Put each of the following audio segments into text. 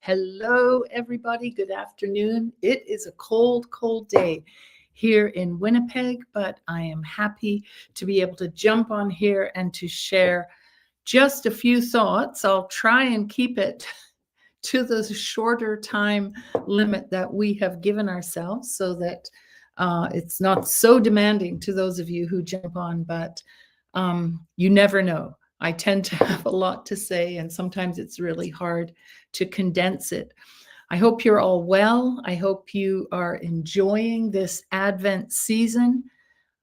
Hello, everybody. Good afternoon. It is a cold, cold day here in Winnipeg, but I am happy to be able to jump on here and to share just a few thoughts. I'll try and keep it to the shorter time limit that we have given ourselves so that it's not so demanding to those of you who jump on, but you never know. I tend to have a lot to say, and sometimes it's really hard to condense it. I hope you're all well. I hope you are enjoying this Advent season.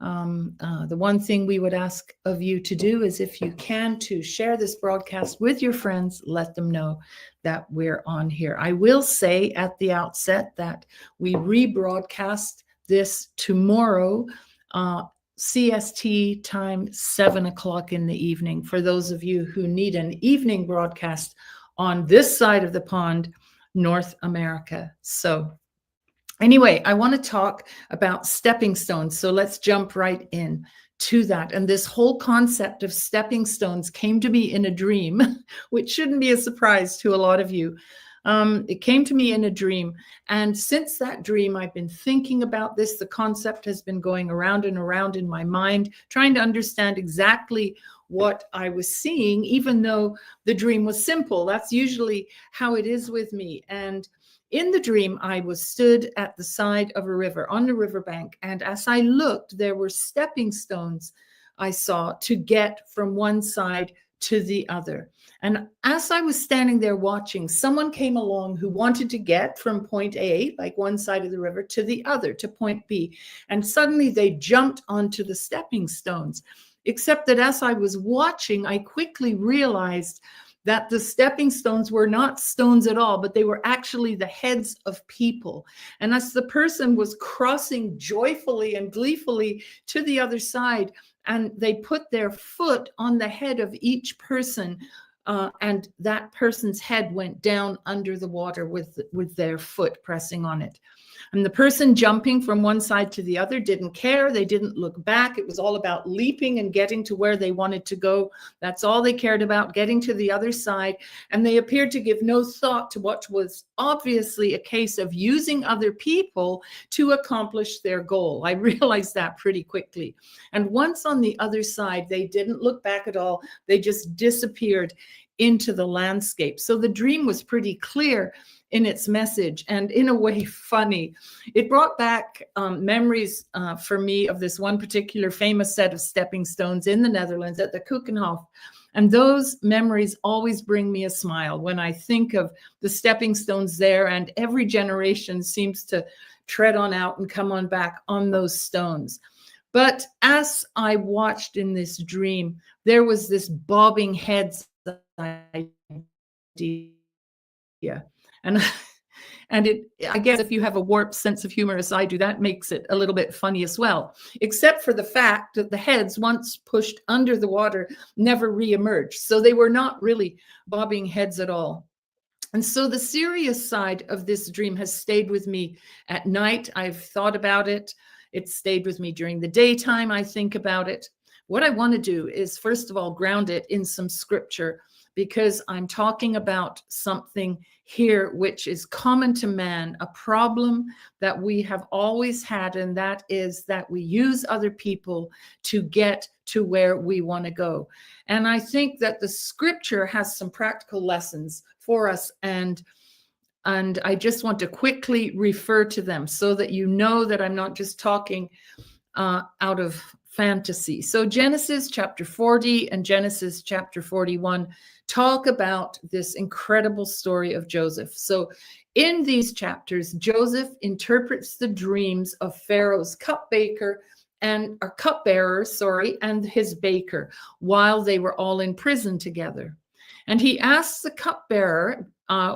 The one thing we would ask of you to do is, if you can, to share this broadcast with your friends. Let them know that we're on here. I will say at the outset that we rebroadcast this tomorrow, CST time, 7 o'clock in the evening, for those of you who need an evening broadcast on this side of the pond, North America. So anyway, I want to talk about stepping stones. So let's jump right in to that. And this whole concept of stepping stones came to me in a dream, which shouldn't be a surprise to a lot of you. It came to me in a dream. And since that dream, I've been thinking about this. The concept has been going around and around in my mind, trying to understand exactly what I was seeing, even though the dream was simple. That's usually how it is with me. And in the dream, I was stood at the side of a river, on the riverbank. And as I looked, there were stepping stones I saw to get from one side to the other. And as I was standing there watching, someone came along who wanted to get from point A, like one side of the river, to the other, to point B. And suddenly they jumped onto the stepping stones. Except that as I was watching, I quickly realized that the stepping stones were not stones at all, but they were actually the heads of people. And as the person was crossing joyfully and gleefully to the other side, and they put their foot on the head of each person, and that person's head went down under the water with their foot pressing on it. And the person jumping from one side to the other didn't care. They didn't look back. It was all about leaping and getting to where they wanted to go. That's all they cared about, getting to the other side. And they appeared to give no thought to what was obviously a case of using other people to accomplish their goal. I realized that pretty quickly. And once on the other side, they didn't look back at all. They just disappeared into the landscape. So the dream was pretty clear in its message, and in a way funny. It brought back memories for me of this one particular famous set of stepping stones in the Netherlands at the Keukenhof. And those memories always bring me a smile when I think of the stepping stones there, and every generation seems to tread on out and come on back on those stones. But as I watched in this dream, there was this bobbing heads idea. And I guess if you have a warped sense of humor as I do, that makes it a little bit funny as well, except for the fact that the heads, once pushed under the water, never re-emerged. So they were not really bobbing heads at all. And so the serious side of this dream has stayed with me at night. I've thought about it. It stayed with me during the daytime. I think about it. What I want to do is, first of all, ground it in some scripture, because I'm talking about something here which is common to man, a problem that we have always had, and that is that we use other people to get to where we want to go. And I think that the scripture has some practical lessons for us, and I just want to quickly refer to them so that you know that I'm not just talking out of fantasy. So Genesis chapter 40 and Genesis chapter 41 talk about this incredible story of Joseph. So in these chapters, Joseph interprets the dreams of Pharaoh's cupbearer and his baker while they were all in prison together. And he asks the cupbearer,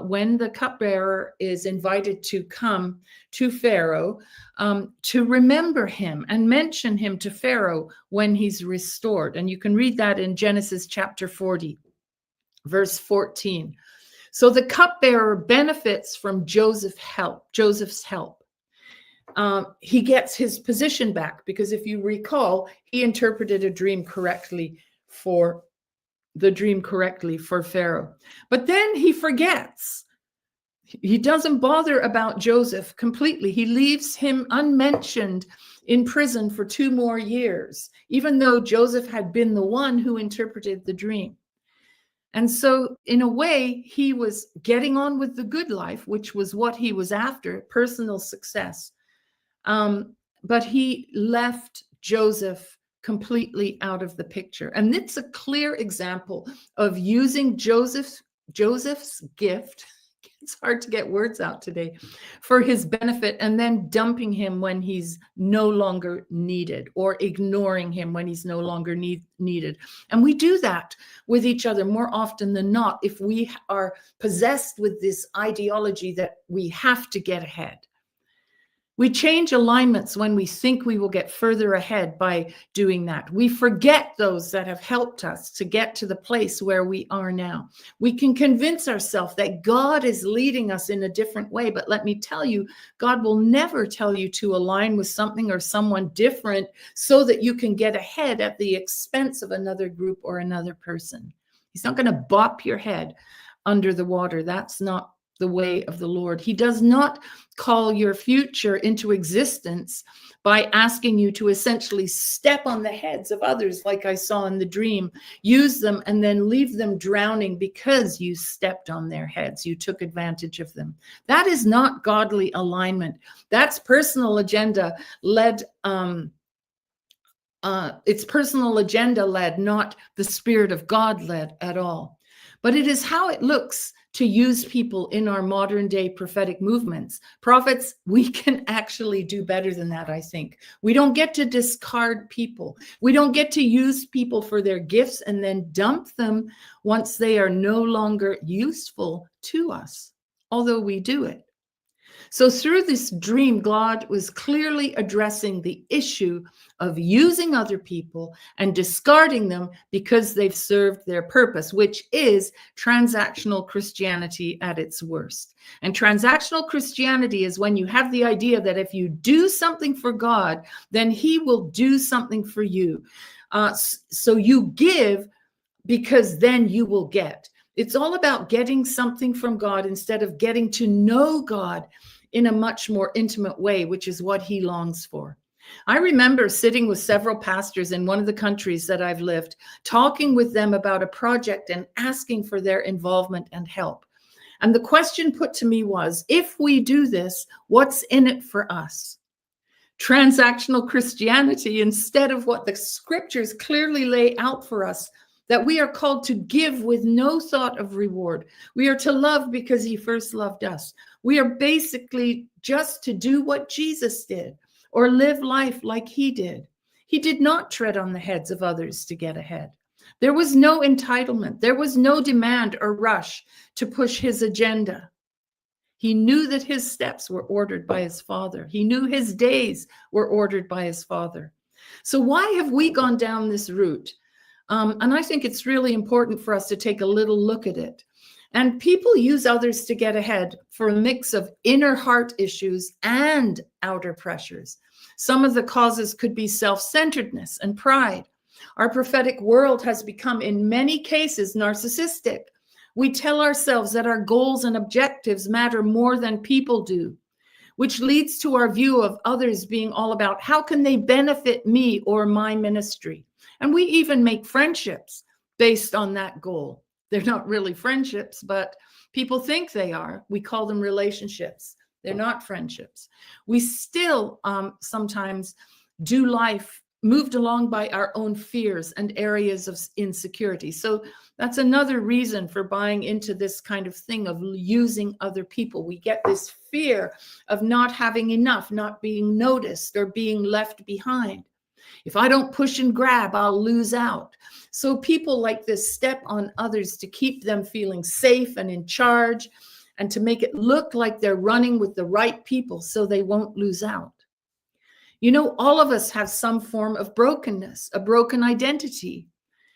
when the cupbearer is invited to come to Pharaoh, to remember him and mention him to Pharaoh when he's restored. And you can read that in Genesis chapter 40, verse 14. So the cupbearer benefits from Joseph's help. He gets his position back, because if you recall, he interpreted the dream correctly for Pharaoh. But then he forgets He doesn't bother about Joseph completely. He leaves him unmentioned in prison for 2 more years, even though Joseph had been the one who interpreted the dream. And so, in a way, he was getting on with the good life, which was what he was after, personal success. But he left Joseph completely out of the picture. And it's a clear example of using Joseph's gift. It's hard to get words out today, for his benefit, and then dumping him when he's no longer needed, or ignoring him when he's no longer needed. And we do that with each other more often than not if we are possessed with this ideology that we have to get ahead. We change alignments when we think we will get further ahead by doing that. We forget those that have helped us to get to the place where we are now. We can convince ourselves that God is leading us in a different way, but let me tell you, God will never tell you to align with something or someone different so that you can get ahead at the expense of another group or another person. He's not going to bop your head under the water. That's not the way of the Lord. He does not call your future into existence by asking you to essentially step on the heads of others, like I saw in the dream, use them and then leave them drowning because you stepped on their heads. You took advantage of them. That is not godly alignment. That's personal agenda led. It's personal agenda led, not the Spirit of God led at all. But it is how it looks to use people in our modern day prophetic movements. Prophets, we can actually do better than that, I think. We don't get to discard people. We don't get to use people for their gifts and then dump them once they are no longer useful to us, although we do it. So through this dream, God was clearly addressing the issue of using other people and discarding them because they've served their purpose, which is transactional Christianity at its worst. And transactional Christianity is when you have the idea that if you do something for God, then he will do something for you. So you give because then you will get. It's all about getting something from God instead of getting to know God in a much more intimate way, which is what he longs for. I remember sitting with several pastors in one of the countries that I've lived, talking with them about a project and asking for their involvement and help. And the question put to me was, if we do this, what's in it for us? Transactional Christianity, instead of what the scriptures clearly lay out for us, that we are called to give with no thought of reward. We are to love because he first loved us. We are basically just to do what Jesus did or live life like he did. He did not tread on the heads of others to get ahead. There was no entitlement. There was no demand or rush to push his agenda. He knew that his steps were ordered by his Father. He knew his days were ordered by his Father. So why have we gone down this route? And I think it's really important for us to take a little look at it. And people use others to get ahead for a mix of inner heart issues and outer pressures. Some of the causes could be self-centeredness and pride. Our prophetic world has become, in many cases, narcissistic. We tell ourselves that our goals and objectives matter more than people do, which leads to our view of others being all about how can they benefit me or my ministry. And we even make friendships based on that goal. They're not really friendships, but people think they are. We call them relationships. They're not friendships. We still sometimes do life moved along by our own fears and areas of insecurity. So that's another reason for buying into this kind of thing of using other people. We get this fear of not having enough, not being noticed, or being left behind. If I don't push and grab, I'll lose out. So people like this step on others to keep them feeling safe and in charge, and to make it look like they're running with the right people so they won't lose out. You know, all of us have some form of brokenness, a broken identity.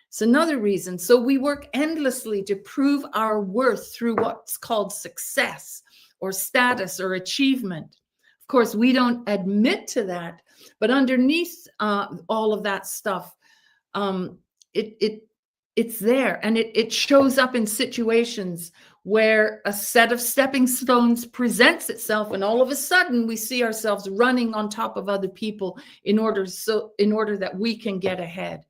It's another reason. So we work endlessly to prove our worth through what's called success or status or achievement. Of course, we don't admit to that, but underneath all of that stuff, it's there, and it shows up in situations where a set of stepping stones presents itself, and all of a sudden we see ourselves running on top of other people in order that we can get ahead.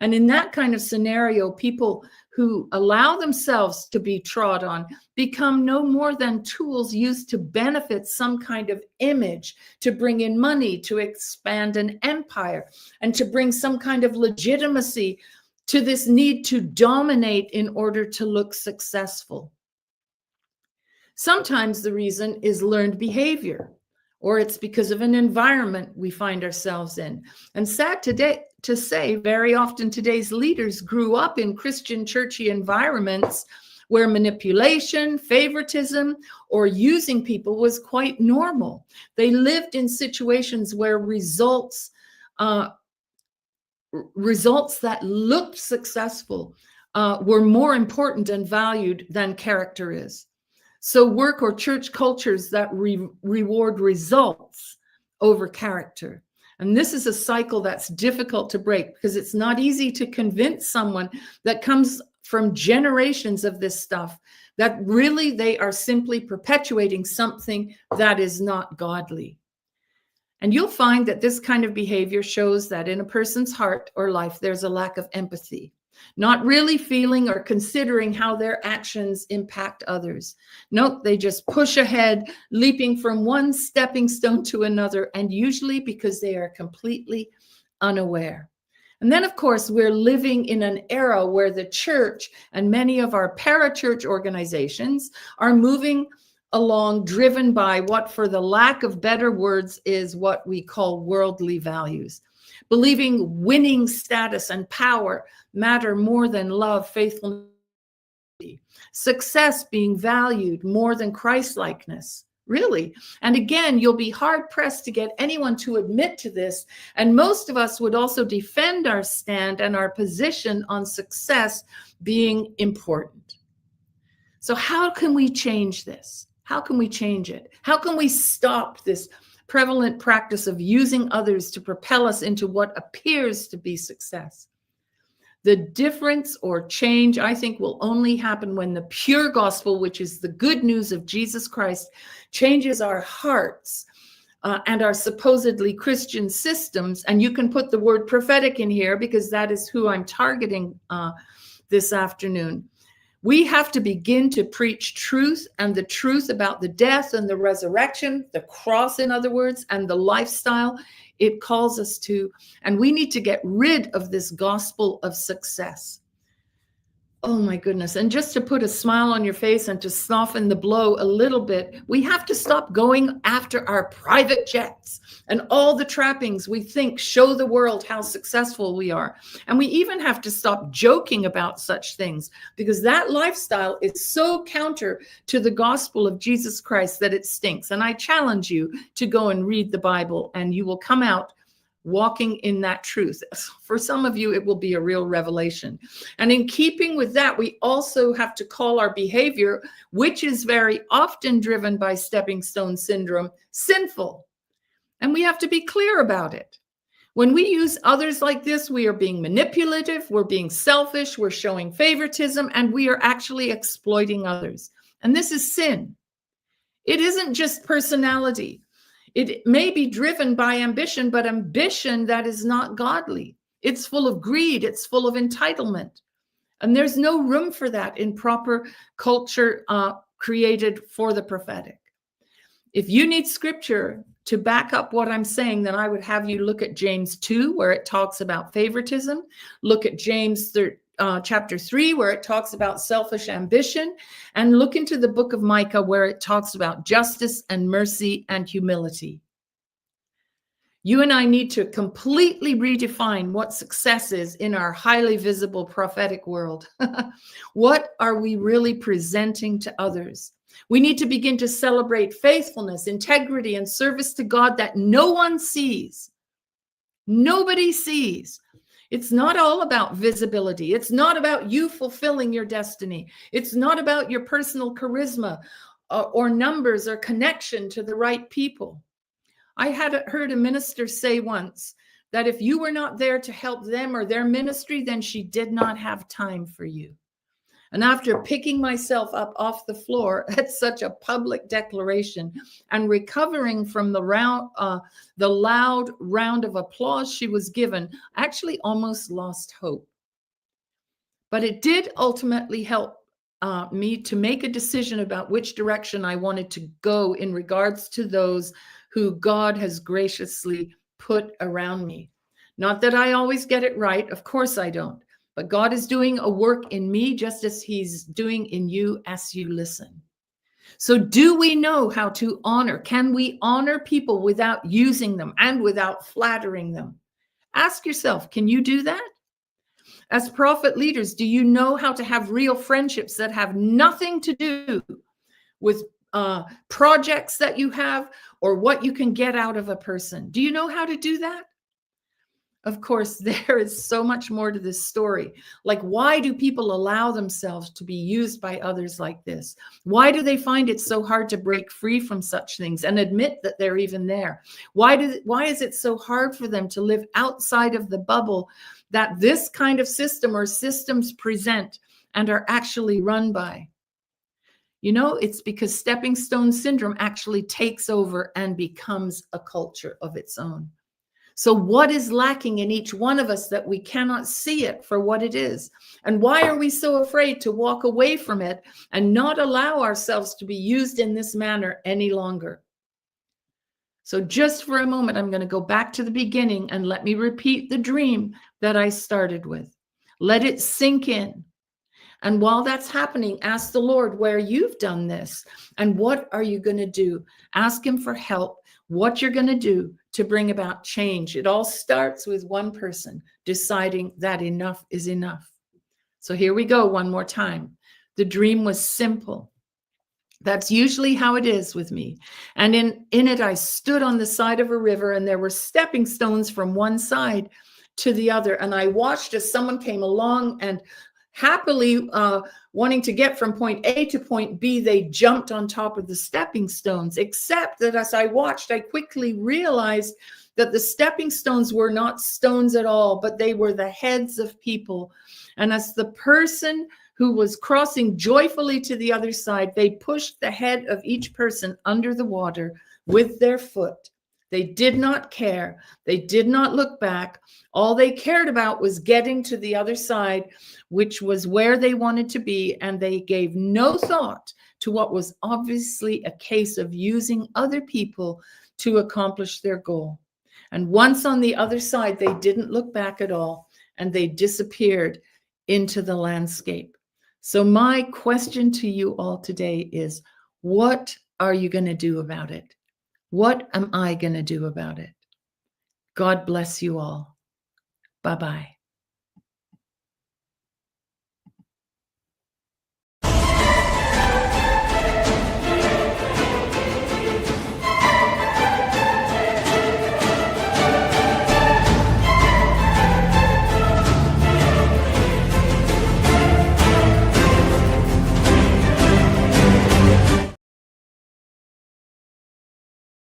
And in that kind of scenario, people who allow themselves to be trod on become no more than tools used to benefit some kind of image, to bring in money, to expand an empire, and to bring some kind of legitimacy to this need to dominate in order to look successful. Sometimes the reason is learned behavior, or it's because of an environment we find ourselves in. And sad today to say, very often today's leaders grew up in Christian churchy environments where manipulation, favoritism, or using people was quite normal. They lived in situations where results that looked successful were more important and valued than character is. So work or church cultures that reward results over character. And this is a cycle that's difficult to break, because it's not easy to convince someone that comes from generations of this stuff that really they are simply perpetuating something that is not godly. And you'll find that this kind of behavior shows that in a person's heart or life, there's a lack of empathy, not really feeling or considering how their actions impact others. Nope, they just push ahead, leaping from one stepping stone to another, and usually because they are completely unaware. And then, of course, we're living in an era where the church and many of our parachurch organizations are moving along, driven by what, for the lack of better words, is what we call worldly values, believing winning status and power matter more than love, faithfulness, success being valued more than Christ-likeness. Really. And again, you'll be hard pressed to get anyone to admit to this. And most of us would also defend our stand and our position on success being important. So how can we change this? How can we change it? How can we stop this prevalent practice of using others to propel us into what appears to be success? The difference or change, I think, will only happen when the pure gospel, which is the good news of Jesus Christ, changes our hearts and our supposedly Christian systems. And you can put the word prophetic in here, because that is who I'm targeting this afternoon. We have to begin to preach truth, and the truth about the death and the resurrection, the cross, in other words, and the lifestyle it calls us to. And we need to get rid of this gospel of success. Oh my goodness. And just to put a smile on your face and to soften the blow a little bit, we have to stop going after our private jets and all the trappings we think show the world how successful we are. And we even have to stop joking about such things, because that lifestyle is so counter to the gospel of Jesus Christ that it stinks. And I challenge you to go and read the Bible, and you will come out walking in that truth. For some of you, it will be a real revelation. And in keeping with that, we also have to call our behavior, which is very often driven by stepping stone syndrome, sinful. And we have to be clear about it. When we use others like this, we are being manipulative, we're being selfish, we're showing favoritism, and we are actually exploiting others. And this is sin. It isn't just personality. It may be driven by ambition, but ambition that is not godly. It's full of greed. It's full of entitlement. And there's no room for that in proper culture created for the prophetic. If you need scripture to back up what I'm saying, then I would have you look at James 2, where it talks about favoritism. Look at James chapter 3, where it talks about selfish ambition, and look into the book of Micah, where it talks about justice and mercy and humility. You and I need to completely redefine what success is in our highly visible prophetic world. What are we really presenting to others? We need to begin to celebrate faithfulness, integrity, and service to God that no one sees. Nobody sees. It's not all about visibility. It's not about you fulfilling your destiny. It's not about your personal charisma or numbers or connection to the right people. I had heard a minister say once that if you were not there to help them or their ministry, then she did not have time for you. And after picking myself up off the floor at such a public declaration and recovering from the loud round of applause she was given, I actually almost lost hope. But it did ultimately help me to make a decision about which direction I wanted to go in regards to those who God has graciously put around me. Not that I always get it right. Of course I don't. But God is doing a work in me just as he's doing in you as you listen. So do we know how to honor? Can we honor people without using them and without flattering them? Ask yourself, can you do that? As prophet leaders, do you know how to have real friendships that have nothing to do with projects that you have or what you can get out of a person? Do you know how to do that? Of course, there is so much more to this story. Like, why do people allow themselves to be used by others like this? Why do they find it so hard to break free from such things and admit that they're even there? Why is it so hard for them to live outside of the bubble that this kind of system or systems present and are actually run by? You know, it's because stepping stone syndrome actually takes over and becomes a culture of its own. So what is lacking in each one of us that we cannot see it for what it is? And why are we so afraid to walk away from it and not allow ourselves to be used in this manner any longer? So just for a moment, I'm going to go back to the beginning and let me repeat the dream that I started with. Let it sink in. And while that's happening, ask the Lord where you've done this and what are you going to do? Ask him for help, what you're going to do to bring about change. It all starts with one person deciding that enough is enough. So here we go one more time. The dream was simple. That's usually how it is with me. And in it, I stood on the side of a river and there were stepping stones from one side to the other. And I watched as someone came along and happily wanting to get from point A to point B, they jumped on top of the stepping stones, except that as I watched, I quickly realized that the stepping stones were not stones at all, but they were the heads of people. And as the person who was crossing joyfully to the other side, they pushed the head of each person under the water with their foot. They did not care. They did not look back. All they cared about was getting to the other side, which was where they wanted to be. And they gave no thought to what was obviously a case of using other people to accomplish their goal. And once on the other side, they didn't look back at all, and they disappeared into the landscape. So my question to you all today is, what are you going to do about it? What am I going to do about it? God bless you all. Bye-bye.